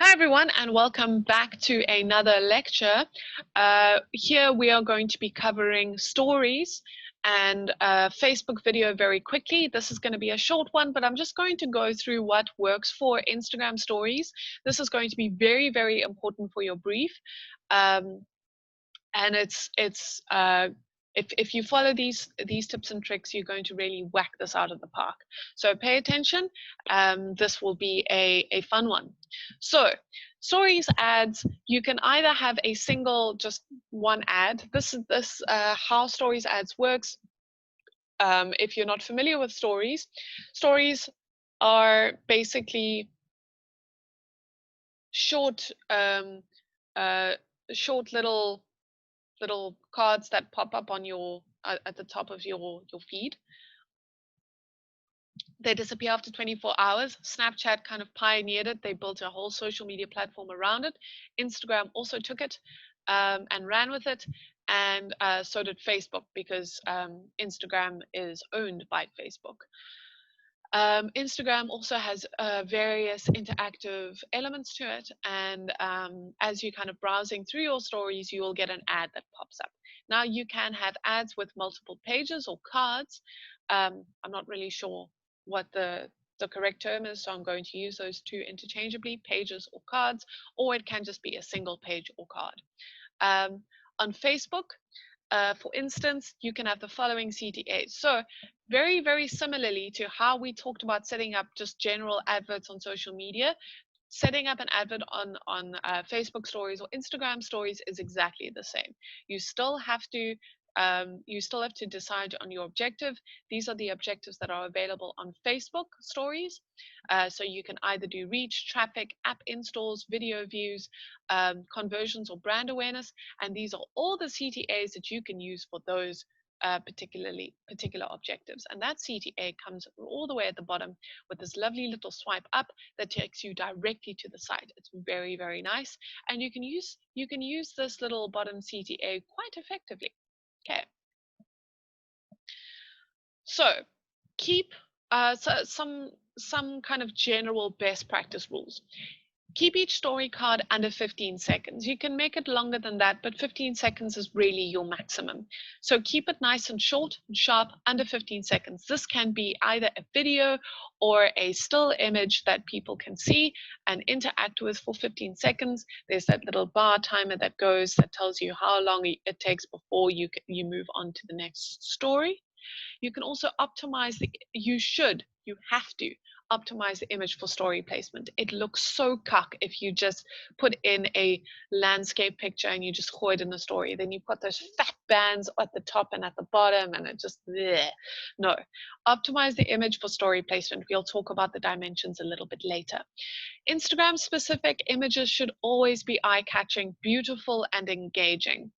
Hi everyone, and welcome back to another lecture. Here we are going to be covering stories and Facebook video very quickly. This is going to be a short one, but I'm just going to go through what works for Instagram stories. This is going to be very, very important for your brief. And if you follow these tips and tricks, you're going to really whack this out of the park. So pay attention. This will be a fun one. So stories ads, you can either have a single, just one ad. This is how stories ads works. If you're not familiar with stories, stories are basically short short little cards that pop up on your at the top of your feed. They disappear after 24 hours. Snapchat kind of pioneered it. They built a whole social media platform around it. Instagram also took it and ran with it, and so did Facebook, because Instagram is owned by Facebook. Instagram also has various interactive elements to it, and as you're kind of browsing through your stories, you will get an ad that pops up. Now you can have ads with multiple pages or cards. I'm not really sure what the correct term is, so I'm going to use those two interchangeably, pages or cards, or it can just be a single page or card. On Facebook, for instance, you can have the following CTAs. So very, very similarly to how we talked about setting up just general adverts on social media, setting up an advert on Facebook stories or Instagram stories is exactly the same. You still have to decide on your objective. These are the objectives that are available on Facebook stories. So you can either do reach, traffic, app installs, video views, conversions, or brand awareness. And these are all the CTAs that you can use for those particular objectives. And that CTA comes all the way at the bottom with this lovely little swipe up that takes you directly to the site. It's very, very nice, and you can use this little bottom CTA quite effectively. Okay, so keep some kind of general best practice rules. Keep each story card under 15 seconds. You can make it longer than that, but 15 seconds is really your maximum. So keep it nice and short and sharp, under 15 seconds. This can be either a video or a still image that people can see and interact with for 15 seconds. There's that little bar timer that goes that tells you how long it takes before you move on to the next story. You can also optimize you have to optimize the image for story placement. It looks so cuck if you just put in a landscape picture and you just throw it in a story. Then you've got those fat bands at the top and at the bottom, and it just, bleh. No. Optimize the image for story placement. We'll talk about the dimensions a little bit later. Instagram specific images should always be eye-catching, beautiful, and engaging.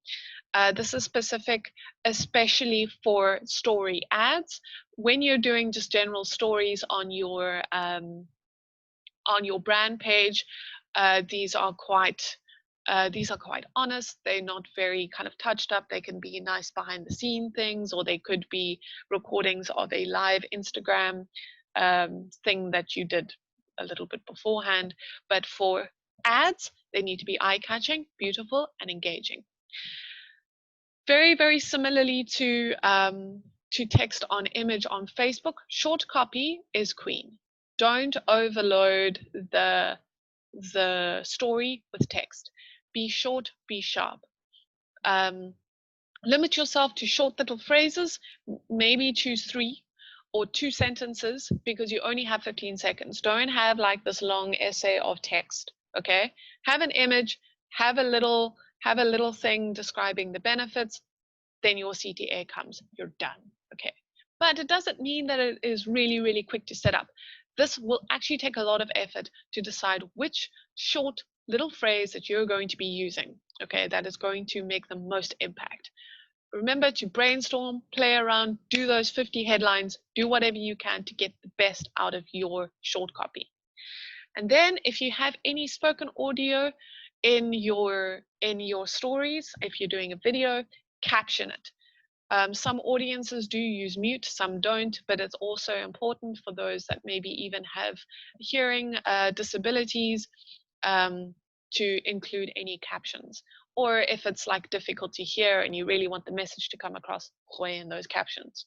This is specific especially for story ads. When you're doing just general stories on your brand page, these are quite honest. They're not very kind of touched up. They can be nice behind the scene things, or they could be recordings of a live Instagram thing that you did a little bit beforehand. But for ads, they need to be eye-catching, beautiful, and engaging. Very, very similarly to text on image on Facebook, short copy is queen. Don't overload the story with text. Be short, be sharp. Limit yourself to short little phrases, maybe choose 3 or 2 sentences, because you only have 15 seconds. Don't have like this long essay of text, okay? Have an image, have a little thing describing the benefits, then your CTA comes, you're done, okay? But it doesn't mean that it is really, really quick to set up. This will actually take a lot of effort to decide which short little phrase that you're going to be using, okay, that is going to make the most impact. Remember to brainstorm, play around, do those 50 headlines, do whatever you can to get the best out of your short copy. And then if you have any spoken audio in your stories, if you're doing a video, caption it. Some audiences do use mute, some don't, but it's also important for those that maybe even have hearing disabilities. to include any captions. Or if it's like difficult to hear and you really want the message to come across, gooi in those captions.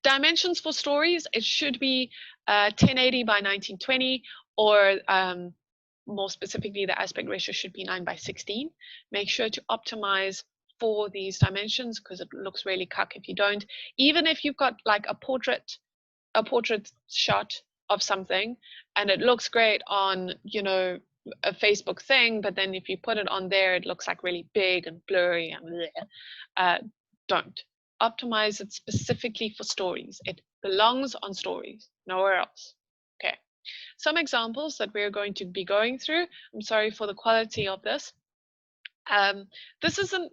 Dimensions for stories, it should be 1080 by 1920, or more specifically, the aspect ratio should be 9:16. Make sure to optimize for these dimensions because it looks really cuck if you don't. Even if you've got like a portrait shot of something and it looks great on, you know, a Facebook thing, but then if you put it on there, it looks like really big and blurry and bleh. Don't. Optimize it specifically for stories. It belongs on stories, nowhere else. Okay. Some examples that we're going to be going through. I'm sorry for the quality of this. This isn't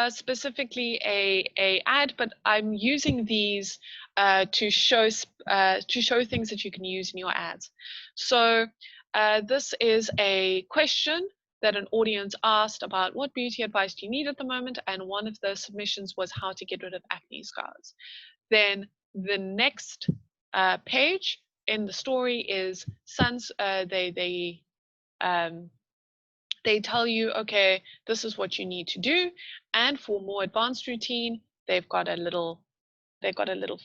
specifically a ad, but I'm using these to show things that you can use in your ads. So this is a question that an audience asked about what beauty advice do you need at the moment, and one of the submissions was how to get rid of acne scars. Then the next page in the story is they tell you, okay, this is what you need to do. And for more advanced routine, they've got a little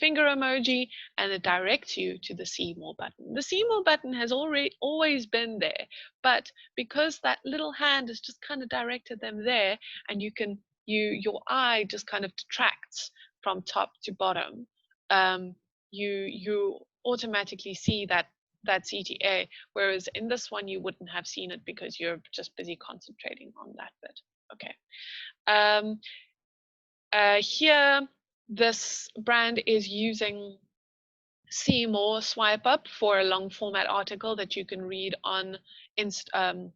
finger emoji, and it directs you to the see more button. The see more button has always been there, but because that little hand has just kind of directed them there, and your eye just kind of detracts from top to bottom, you automatically see that CTA, whereas in this one you wouldn't have seen it because you're just busy concentrating on that bit. Okay. Here, this brand is using See More Swipe Up for a long format article that you can read on the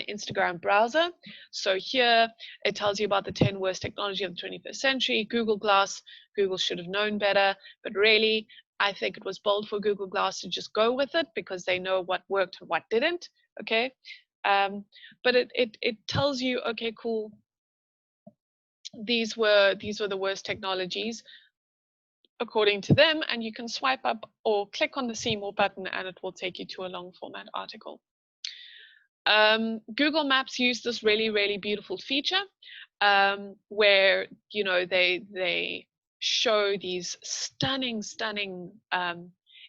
Instagram browser. So here it tells you about the 10 worst technology of the 21st century. Google Glass, Google should have known better, but really I think it was bold for Google Glass to just go with it because they know what worked and what didn't. Okay, but it tells you, okay, cool. These were the worst technologies according to them, and you can swipe up or click on the See More button and it will take you to a long format article. Google Maps use this really beautiful feature where, you know, they show these stunning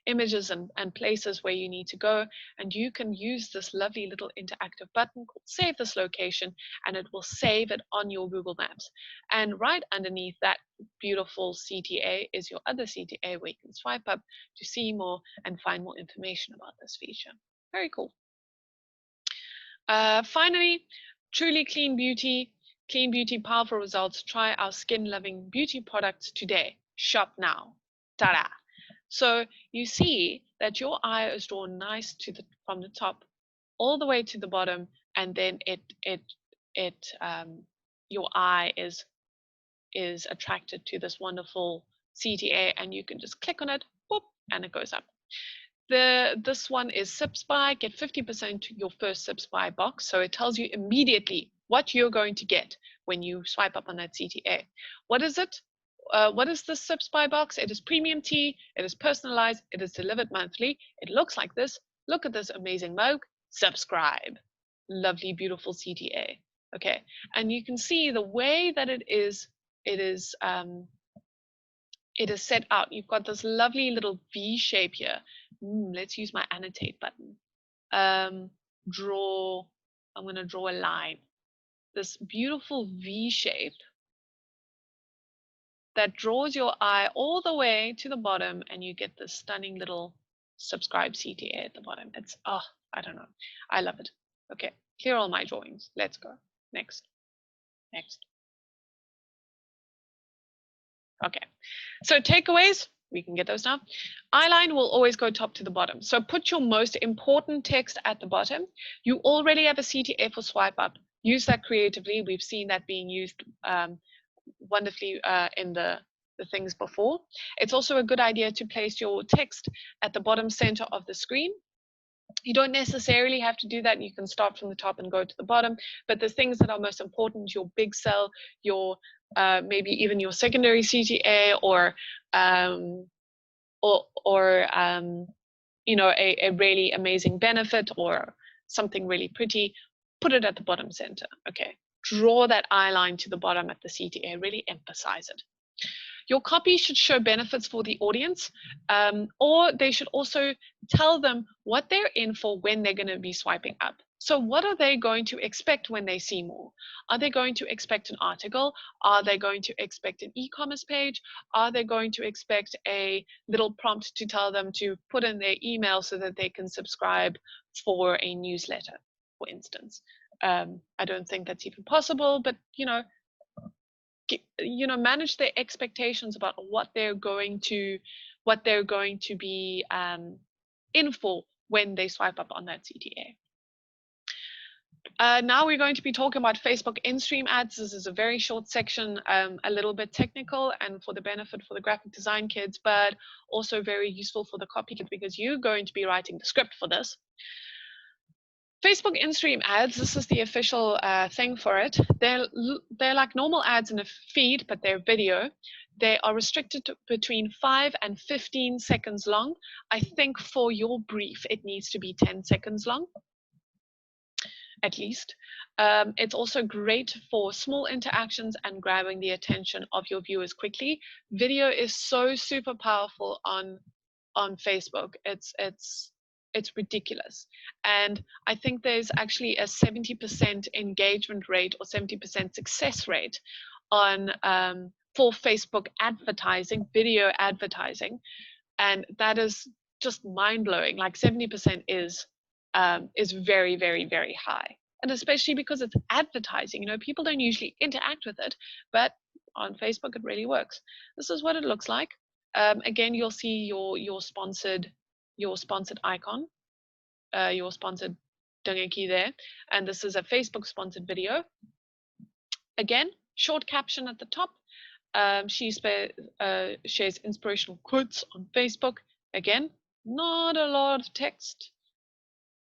images and places where you need to go, and you can use this lovely little interactive button called Save This Location, and it will save it on your Google Maps. And right underneath that beautiful CTA is your other CTA where you can swipe up to see more and find more information about this feature. Very cool. Finally, truly clean beauty, powerful results. Try our skin-loving beauty products today. Shop now. Ta-da! So you see that your eye is drawn nice from the top all the way to the bottom, and then your eye is attracted to this wonderful CTA, and you can just click on it, boop, and it goes up. This one is Sips By. Get 50% to your first Sips By box. So it tells you immediately what you're going to get when you swipe up on that CTA. What is it? What is the Sips By box? It is premium tea. It is personalized. It is delivered monthly. It looks like this. Look at this amazing mug. Subscribe. Lovely, beautiful CTA. Okay, and you can see the way that it is set out. You've got this lovely little V shape here. Let's use my annotate button. I'm going to draw a line. This beautiful V shape that draws your eye all the way to the bottom, and you get this stunning little subscribe CTA at the bottom. It's, oh, I don't know. I love it. Okay, here are all my drawings. Let's go. Next. Okay, so takeaways, we can get those now. Eyeline will always go top to the bottom. So put your most important text at the bottom. You already have a CTA for swipe up. Use that creatively. We've seen that being used wonderfully in the things before. It's also a good idea to place your text at the bottom center of the screen. You don't necessarily have to do that. You can start from the top and go to the bottom, but the things that are most important, your big cell, your maybe even your secondary CTA, or you know, a really amazing benefit, or something really pretty, put it at the bottom center. Okay, draw that eye line to the bottom at the CTA, really emphasize it. Your copy should show benefits for the audience, or they should also tell them what they're in for when they're going to be swiping up. So what are they going to expect when they see more? Are they going to expect an article? Are they going to expect an e-commerce page? Are they going to expect a little prompt to tell them to put in their email so that they can subscribe for a newsletter, for instance? I don't think that's even possible, but manage their expectations about what they're going to be in for when they swipe up on that CTA. Now we're going to be talking about Facebook in-stream ads. This is a very short section, a little bit technical and for the benefit for the graphic design kids, but also very useful for the copy kid because you're going to be writing the script for this. Facebook in-stream ads, this is the official thing for it. They're like normal ads in a feed, but they're video. They are restricted to between 5 and 15 seconds long. I think for your brief, it needs to be 10 seconds long, at least. It's also great for small interactions and grabbing the attention of your viewers quickly. Video is so super powerful on Facebook. It's ridiculous. And I think there's actually a 70% engagement rate or 70% success rate on for Facebook advertising, video advertising. And that is just mind-blowing. Like 70% is very, very, very high. And especially because it's advertising, people don't usually interact with it, but on Facebook, it really works. This is what it looks like. Again, you'll see your sponsored icon, your sponsored dinghy there, and this is a Facebook sponsored video. Again, short caption at the top. She shares inspirational quotes on Facebook. Again, not a lot of text.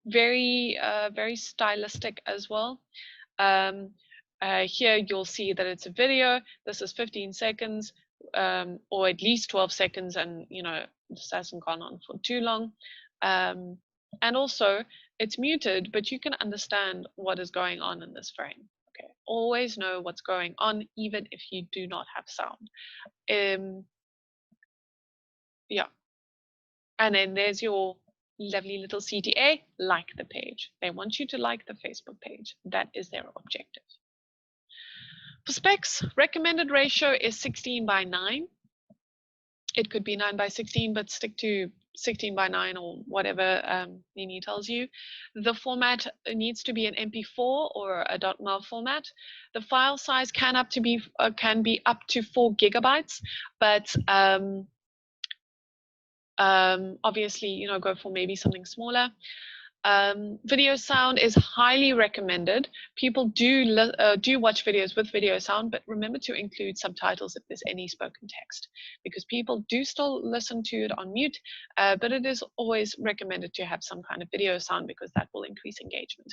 Very very stylistic as well. Here you'll see that it's a video. This is 15 seconds. Or at least 12 seconds, and this hasn't gone on for too long. And also it's muted, but you can understand what is going on in this frame. Okay, always know what's going on, even if you do not have sound. Yeah, and then there's your lovely little CTA. Like the page. They want you to like the Facebook page. That is their objective. For specs, recommended ratio is 16:9. It could be 9:16, but stick to 16:9 or whatever Nini tells you. The format needs to be an MP4 or a .mov format. The file size can be up to 4 gigabytes, but obviously, go for maybe something smaller. Video sound is highly recommended. People do watch videos with video sound, but remember to include subtitles if there's any spoken text, because people do still listen to it on mute, but it is always recommended to have some kind of video sound because that will increase engagement.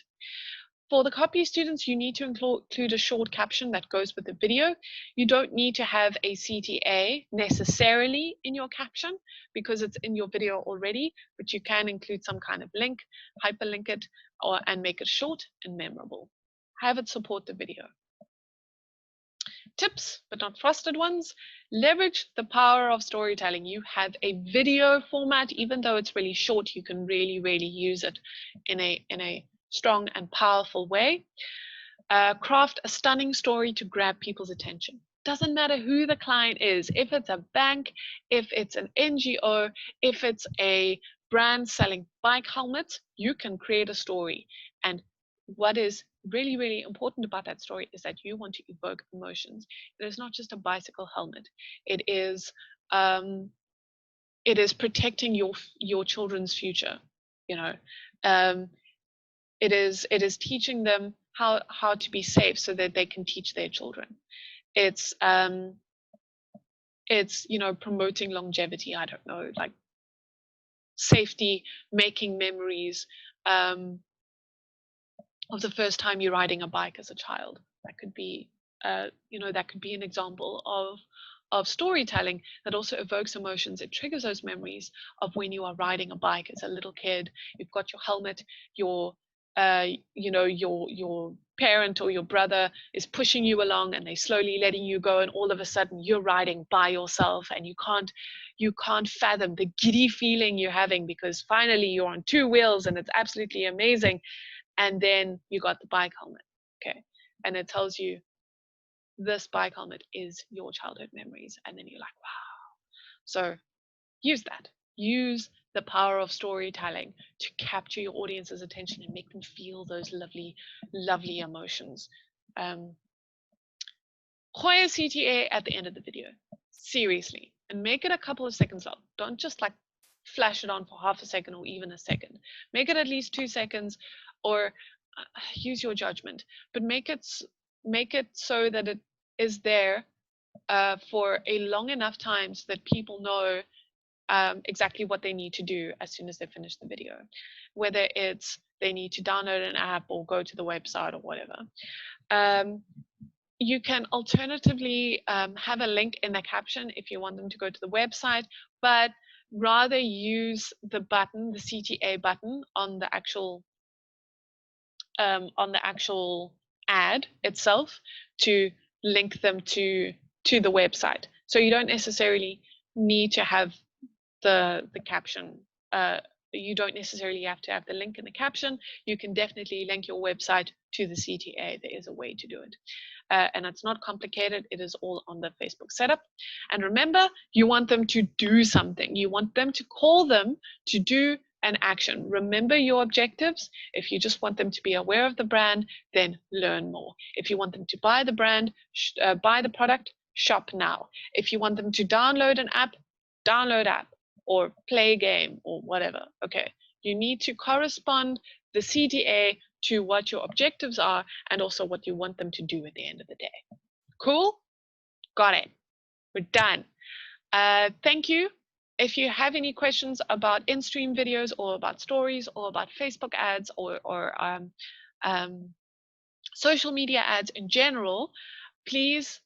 For the copy students, you need to include a short caption that goes with the video. You don't need to have a CTA necessarily in your caption because it's in your video already, but you can include some kind of link, hyperlink it, and make it short and memorable. Have it support the video. Tips, but not trusted ones. Leverage the power of storytelling. You have a video format, even though it's really short, you can really, really use it in a strong and powerful way. Craft a stunning story to grab people's attention. Doesn't matter who the client is, if it's a bank, if it's an NGO, if it's a brand selling bike helmets, you can create a story. And what is really, really important about that story is that you want to evoke emotions. It is not just a bicycle helmet. It is protecting your children's future. It is teaching them how to be safe so that they can teach their children. It's promoting longevity. I don't know, like safety, making memories of the first time you're riding a bike as a child. That could be that could be an example of storytelling that also evokes emotions. It triggers those memories of when you are riding a bike as a little kid. You've got your helmet, you're you know, your parent or your brother is pushing you along and they're slowly letting you go, and all of a sudden you're riding by yourself and you can't fathom the giddy feeling you're having because finally you're on two wheels and it's absolutely amazing. And then you got the bike helmet, okay, and it tells you this bike helmet is your childhood memories, and then you're like, wow. So use that. Use the power of storytelling to capture your audience's attention and make them feel those lovely, lovely emotions. Gooi a CTA at the end of the video, seriously, and make it a couple of seconds long. Don't just like flash it on for half a second or even a second. Make it at least 2 seconds, or use your judgment, but make it so that it is there for a long enough time so that people know exactly what they need to do as soon as they finish the video, whether it's they need to download an app or go to the website or whatever. You can alternatively have a link in the caption if you want them to go to the website, but rather use the button, the CTA button on the actual ad itself to link them to the website. So you don't necessarily need to have the caption. You don't necessarily have to have the link in the caption. You can definitely link your website to the CTA. There is a way to do it. And it's not complicated. It is all on the Facebook setup. And remember, you want them to do something. You want them to call them to do an action. Remember your objectives. If you just want them to be aware of the brand, then learn more. If you want them to buy the brand, buy the product, shop now. If you want them to download an app, download app or play a game or whatever. Okay, you need to correspond the CTA to what your objectives are and also what you want them to do at the end of the day. Cool? Got it. We're done. Thank you. If you have any questions about in-stream videos or about stories or about Facebook ads or social media ads in general, please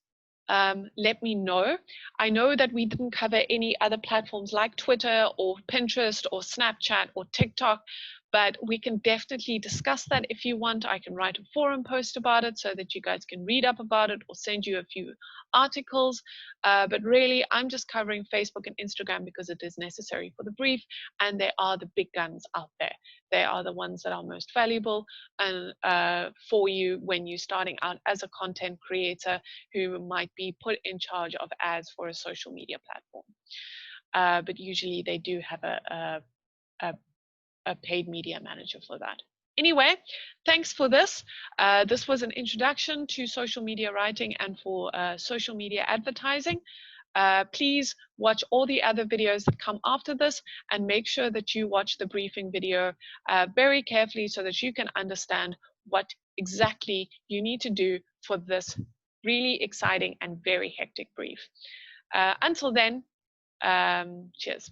let me know. I know that we didn't cover any other platforms like Twitter or Pinterest or Snapchat or TikTok, but we can definitely discuss that if you want. I can write a forum post about it so that you guys can read up about it or send you a few articles. But really, I'm just covering Facebook and Instagram because it is necessary for the brief, and they are the big guns out there. They are the ones that are most valuable and for you when you're starting out as a content creator who might be put in charge of ads for a social media platform. But usually they do have a paid media manager for that. Anyway, thanks for this. This was an introduction to social media writing and for social media advertising. Please watch all the other videos that come after this and make sure that you watch the briefing video very carefully so that you can understand what exactly you need to do for this really exciting and very hectic brief. Until then, cheers.